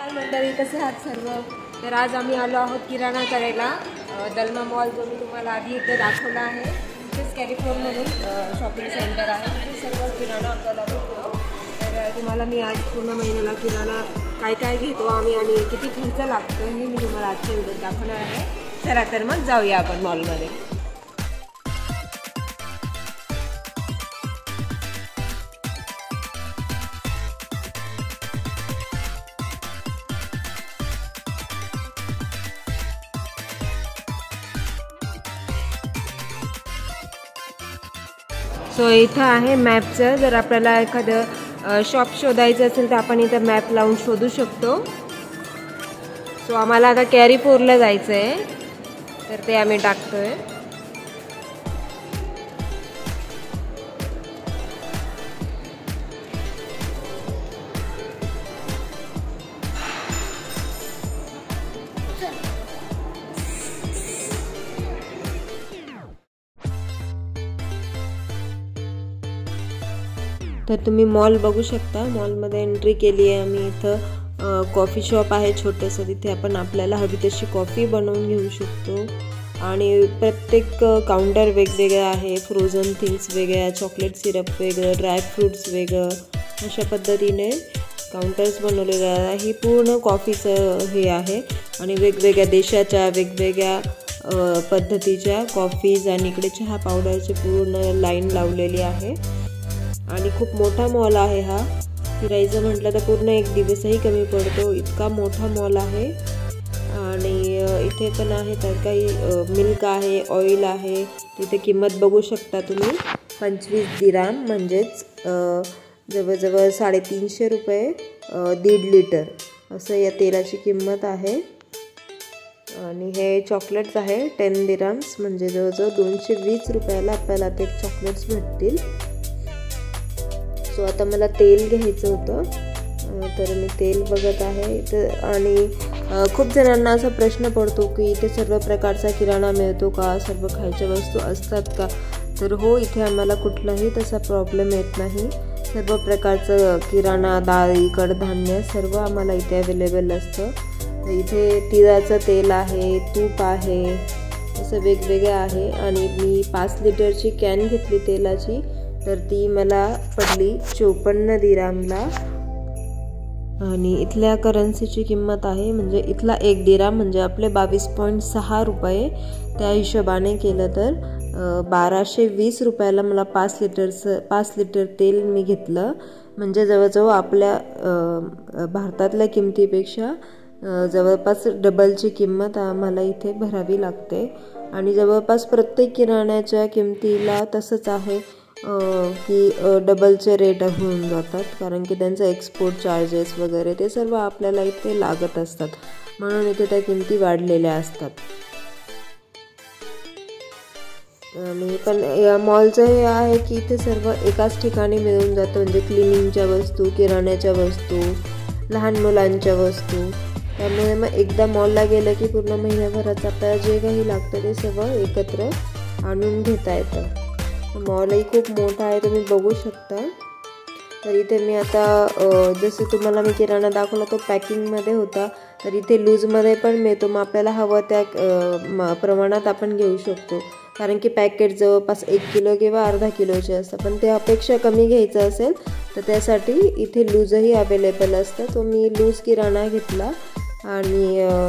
हाय मंडळी, कसे आहात सर्व? तर आज आम्ही आलो आहोत किराणा करायला. दलमा मॉल जो मी तुम्हाला आधी एकदा दाखवला आहे, तिथेच कॅरिफोन म्हणून शॉपिंग सेंटर आहे, तिथे सर्व किराणा आपल्याला भेटतो. तर तुम्हाला मी आज पूर्ण महिन्याला किराणा काय काय घेतो आम्ही आणि किती खर्च लागतो हे मी तुम्हाला आजच्या व्हिडिओत दाखवणार आहे. चला तर मग जाऊया आपण मॉलमध्ये. सो इथं आहे मॅपचं. जर आपल्याला एखादं शॉप शोधायचं असेल तर आपण इथं मॅप लावून शोधू शकतो. सो आम्हाला आता कॅरिफोरला जायचं आहे, तर ते आम्ही टाकतोय. तर तुम्ही मॉल बघू शकता. मॉलमध्ये एंट्री केली आहे आम्ही. इथं कॉफी शॉप आहे छोटंसं, तिथे आपण आपल्याला हवी तशी कॉफी बनवून घेऊ शकतो. आणि प्रत्येक काउंटर वेगवेगळं आहे. फ्रोझन थिंग्स वेगळ्या, चॉकलेट सिरप वेगळं, ड्रायफ्रूट्स वेगळं, अशा पद्धतीने काउंटर्स बनवलेले आहे. ही पूर्ण कॉफीचं हे आहे आणि वेगवेगळ्या देशाच्या वेगवेगळ्या पद्धतीच्या कॉफीज आणि इकडे चहा पावडरची पूर्ण लाईन लावलेली आहे. आणि खूप मोठा मॉल आहे हा. फिरायचं म्हटलं तर पूर्ण एक दिवसही कमी पडतो, इतका मोठा मॉल आहे. आणि इथे पण आहे तर काही मिल्क आहे, ऑइल आहे. तिथे किंमत बघू शकता तुम्ही, 25 दिराम म्हणजेच जवळजवळ 350 रुपये 1.5 लिटर असं या तेलाची किंमत आहे. आणि हे चॉकलेट्स आहे 10 दिराम्स म्हणजे जवळजवळ 220 रुपयाला आपल्याला ते चॉकलेट्स भेटतील. सो आता मला तेल घ्यायचं होतं, तर मी तेल बघत आहे इथं. आणि खूप जणांना असा प्रश्न पडतो की इथे सर्व प्रकारचा किराणा मिळतो का, सर्व खायच्या वस्तू असतात का? तर हो, इथे आम्हाला कुठलाही तसा प्रॉब्लेम येत नाही. सर्व प्रकारचं किराणा, डाळी, कडधान्य सर्व आम्हाला इथे अवेलेबल असतं. तर इथे तिळाचं तेल आहे, तूप आहे, असं वेगवेगळं आहे. आणि मी 5 लिटरची कॅन घेतली तेलाची, तर ती मला पडली 54 दिरामला. आणि इथल्या करन्सीची किंमत आहे, म्हणजे इथला 1 दिराम म्हणजे आपले 22.6 रुपये. त्या हिशोबाने केलं तर 1220 रुपयाला मला 5 लिटर तेल मी घेतलं. म्हणजे जवळजवळ आपल्या भारतातल्या किमतीपेक्षा जवळपास डबलची किंमत आम्हाला इथे भरावी लागते. आणि जवळपास प्रत्येक किराण्याच्या किमतीला तसंच आहे की डबलचे रेट होऊन जातात, कारण की त्यांचं एक्सपोर्ट चार्जेस वगैरे ते सर्व आपल्याला इथे लागत असतात, म्हणून इथे त्या किमती वाढलेल्या असतात. आणि पण या मॉलचं हे आहे की इथे सर्व एकाच ठिकाणी मिळून जातं, म्हणजे क्लिनिंगच्या वस्तू, किराण्याच्या वस्तू, लहान मुलांच्या वस्तू. त्यामुळे मग एकदा मॉलला गेलं की पूर्ण महिन्याभराचं आपल्याला जे काही लागतं ते सगळं एकत्र आणून घेता येतं. मॉलही खूप मोठा आहे, तुम्ही बघू शकता. तर इथे मी आता जसं तुम्हाला मी किराणा दाखवला तो पॅकिंगमध्ये होता, तर इथे लूजमध्ये पण मिळतो. मग आपल्याला हवं त्या प्रमाणात आपण घेऊ शकतो, कारण की पॅकेट जवळपास 1 किलो किंवा अर्धा किलोचे असतात. पण ते अपेक्षा कमी घ्यायचं असेल तर त्यासाठी इथे लूजही अवेलेबल असतं. तो मी लूज किराणा घेतला. आणि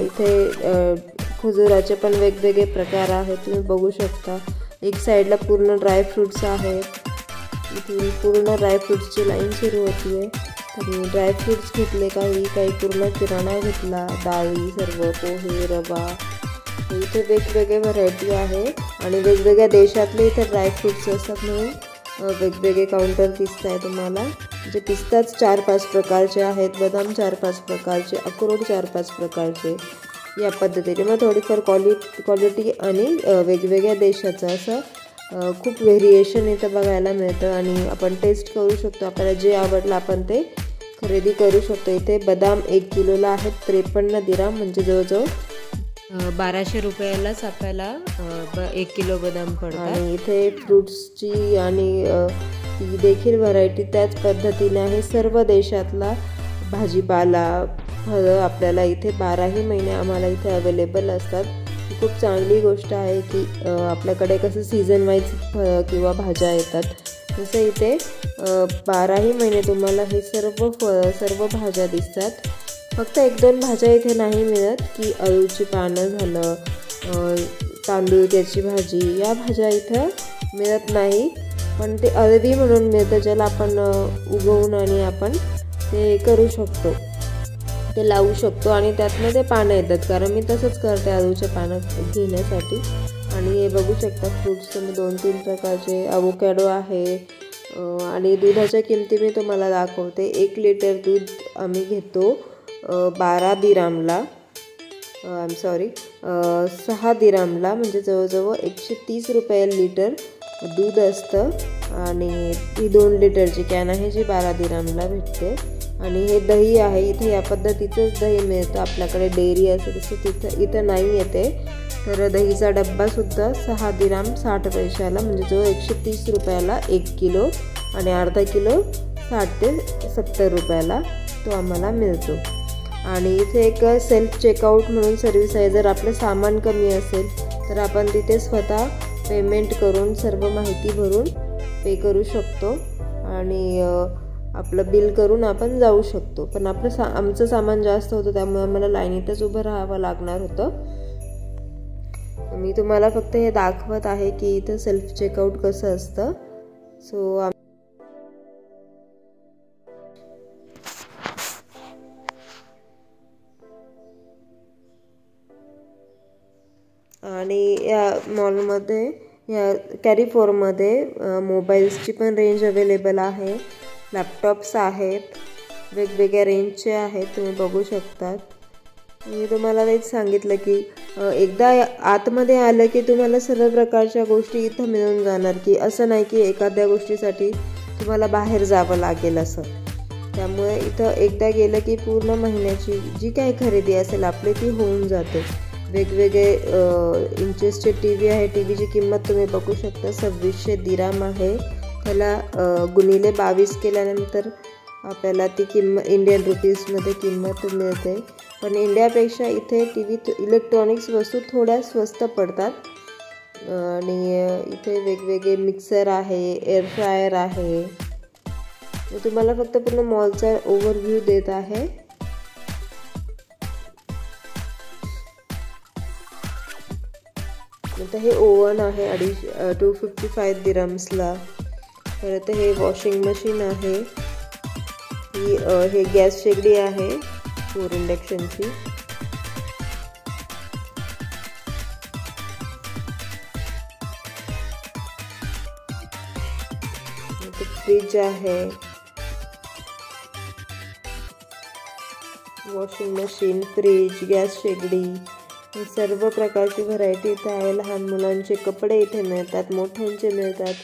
इथे खजुराचे पण वेगवेगळे प्रकार आहेत, तुम्ही बघू शकता. एक साईडला पूर्ण ड्रायफ्रूट्स आहेत, इथून पूर्ण ड्रायफ्रूट्सची लाईन सुरू होती आहे. तर मी ड्रायफ्रूट्स घेतले, काही पूर्ण किराणा घेतला, डाळी, सर्व पोहे, रवा. इथे वेगवेगळे व्हरायटी आहे आणि वेगवेगळ्या देशातले इथे ड्रायफ्रूट्स असतात, म्हणून वेगवेगळे काउंटर दिसत आहे तुम्हाला. जे पिस्ताच 4-5 प्रकारचे आहेत, बदाम 4-5 प्रकारचे, अक्रोड 4-5 प्रकारचे, या पद्धतीने. मग थोडीफार क्वालिटी आणि वेगवेगळ्या देशाचं असं खूप व्हेरिएशन इथं बघायला मिळतं. आणि आपण टेस्ट करू शकतो, आपल्याला जे आवडलं आपण ते खरेदी करू शकतो. इथे बदाम 1 किलोला आहेत 53 दिराम, म्हणजे जवळजवळ 1200 रुपयालाच आपल्याला 1 किलो बदाम पडतात. आणि इथे फ्रूट्सची आणि ती देखील व्हरायटी त्याच पद्धतीने आहे. सर्व देशातला भाजीपाला, फळं आपल्याला इथे 12ही महिने आम्हाला इथे अवेलेबल असतात। खूप चांगली गोष्ट आहे की आपल्याकडे कसं सीझन वाईज फळं किंवा भाज्या येतात, तसं इथे 12ही महिने तुम्हाला हे सर्व फळं सर्व भाज्या दिसतात। फक्त 1-2 भाज्या इथे नाही मिळत की अळूची पानं झालं, तांदूळक्याची भाजी, या भाज्या इथं मिळत नाही, पण ते अळवी म्हणून मिळतं ज्याला आपण उगवून आणि आपण ते करू शकतो, ते लावू शकतो आणि त्यातनं ते पानं येतात। कारण मी तसंच करते अळूचे पानं घेण्यासाठी। आणि हे बघू शकता फ्रूट्स तुम्ही 2-3 प्रकारचे अवोकॅडो आहे। आणि दुधाच्या किमती मी तुम्हाला दाखवते। 1 लिटर दूध आम्ही घेतो 12 दिरामला, 6 दिरामला, म्हणजे जवळजवळ 130 रुपये लिटर दूध असतं। आणि ही 2 लिटरची कॅन आहे जी 12 दिरामला भेटते। आणि हे दही आहे, इथे या पद्धतीचंच दही मिळतं, आपल्याकडे डेअरी असं तसं इथं नाही येते। तर दहीचा डब्बासुद्धा 6 दिराम 60 पैशाला, म्हणजे जो 130 रुपयाला 1 किलो, आणि अर्धा किलो 60 ते 70 रुपयाला तो आम्हाला मिळतो। आणि इथे एक सेल्फ चेकआउट म्हणून सर्विस आहे। जर आपलं सामान कमी असेल तर आपण तिथे स्वतः पेमेंट करून सर्व माहिती भरून पे करू शकतो आणि आपलं बिल करून आपण जाऊ शकतो। पण आमचं सामान जास्त होतं त्यामुळे आम्हाला लाईनीतच उभं राहावं लागणार होतं। मी तुम्हाला फक्त हे दाखवत आहे की इथं सेल्फ चेकआउट कसं असतं। सो आणि या मॉलमध्ये या कॅरीफोरमध्ये मोबाईल्सची पण रेंज अवेलेबल आहे, लॅपटॉप्स आहेत, वेगवेगळ्या रेंजचे आहेत, तुम्ही बघू शकतात। मी तुम्हाला तेच सांगितलं की एकदा आतमध्ये आलं की तुम्हाला सर्व प्रकारच्या गोष्टी इथं मिळून जाणार, की असं नाही की एखाद्या गोष्टीसाठी तुम्हाला बाहेर जावं लागेल असं। त्यामुळे इथं एकदा गेलं की पूर्ण महिन्याची जी काही खरेदी असेल आपली ती होऊन जाते। वेगवेगळे इंचेसचे TV आहे, TVची किंमत तुम्ही बघू शकता 2600 दिराम आहे। त्याला गुणिले 22 केल्यानंतर आपल्याला ती किंमत इंडियन रुपीजमध्ये किंमत मिळते। पण इंडियापेक्षा इथे TV इलेक्ट्रॉनिक्स वस्तू थोड्या स्वस्त पडतात। आणि इथे वेगवेगळे मिक्सर आहे, एअर फ्रायर आहे। मी तुम्हाला फक्त पूर्ण मॉलचा ओव्हरव्ह्यू देत आहे। आता हे ओव्हन आहे 255 दिरम्सला। परत हे वॉशिंग मशीन आहे, हे गॅस शेगडी आहे 4 इंडक्शनची। फ्रीज आहे, वॉशिंग मशीन, फ्रीज, गॅस शेगडी, सर्व प्रकारची व्हरायटी इथे आहे। लहान मुलांचे कपडे इथे मिळतात, मोठ्यांचे मिळतात,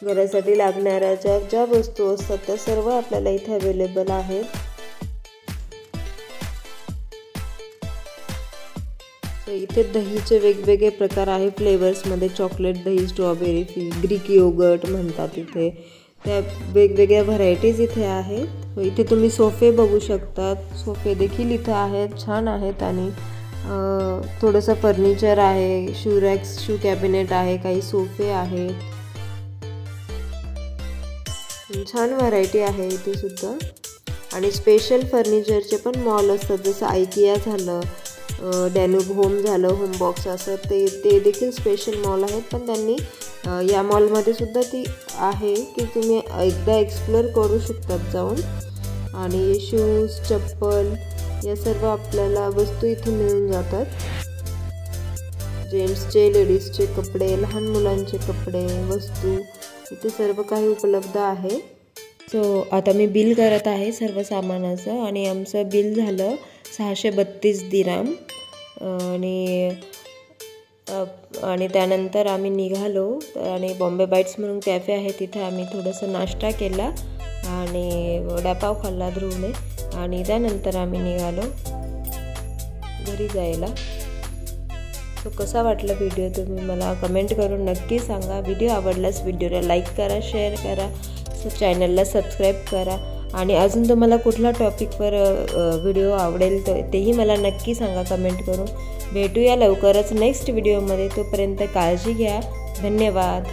घरासाठी लागणाऱ्या ज्या वस्तू असतात त्या सर्व आपल्याला इथे अवेलेबल आहेत। इथे दहीचे वेगवेगळे प्रकार आहे फ्लेवर्समध्ये, चॉकलेट दही, स्ट्रॉबेरी, ग्रीक योगर्ट म्हणतात इथे, त्या वेगवेगळ्या व्हरायटीज इथे आहेत। इथे तुम्ही सोफे बघू शकतात, सोफे देखील इथे आहेत, छान आहेत। आणि थोडंसं फर्निचर आहे, शू रॅक्स, शू कॅबिनेट आहे, काही सोफे आहेत, छान व्हरायटी आहे इथे सुद्धा। आणि स्पेशल फर्निचरचे पण मॉल असतात, जसं IKEA झालं, डॅन्यूब होम झालं, होम बॉक्स असं, ते देखील स्पेशल मॉल आहेत। पण त्यांनी या मॉलमध्ये सुद्धा ती आहे की तुम्ही एकदा एक्सप्लोर करू शकतात जाऊन। आणि शूज, चप्पल, या सर्व आपल्याला वस्तू इथे मिळून जातात। जेंट्सचे, लेडीजचे कपडे, लहान मुलांचे कपडे, वस्तू इथे सर्व काही उपलब्ध आहे। सो आता मी बिल करत आहे सर्व सामानाचं, आणि आमचं बिल झालं 632 दिराम। आणि त्यानंतर आम्ही निघालो आणि बॉम्बे बाईट्स म्हणून कॅफे आहे तिथे आम्ही थोडंसं नाश्ता केला आणि वडापाव खाल्ला ध्रुवने, आणि त्यानंतर आम्ही निघालो घरी जायला। तो कसा वाटला व्हिडिओ तुम्ही मला कमेंट करून नक्की सांगा। व्हिडिओ आवडल्यास व्हिडिओला लाईक करा, शेअर करा, चॅनलला सबस्क्राईब करा आणि अजून तुम्हाला कुठला टॉपिकवर व्हिडिओ आवडेल तेही मला नक्की सांगा कमेंट करून. भेटूया लवकरच नेक्स्ट व्हिडिओमध्ये. तोपर्यंत काळजी घ्या. धन्यवाद.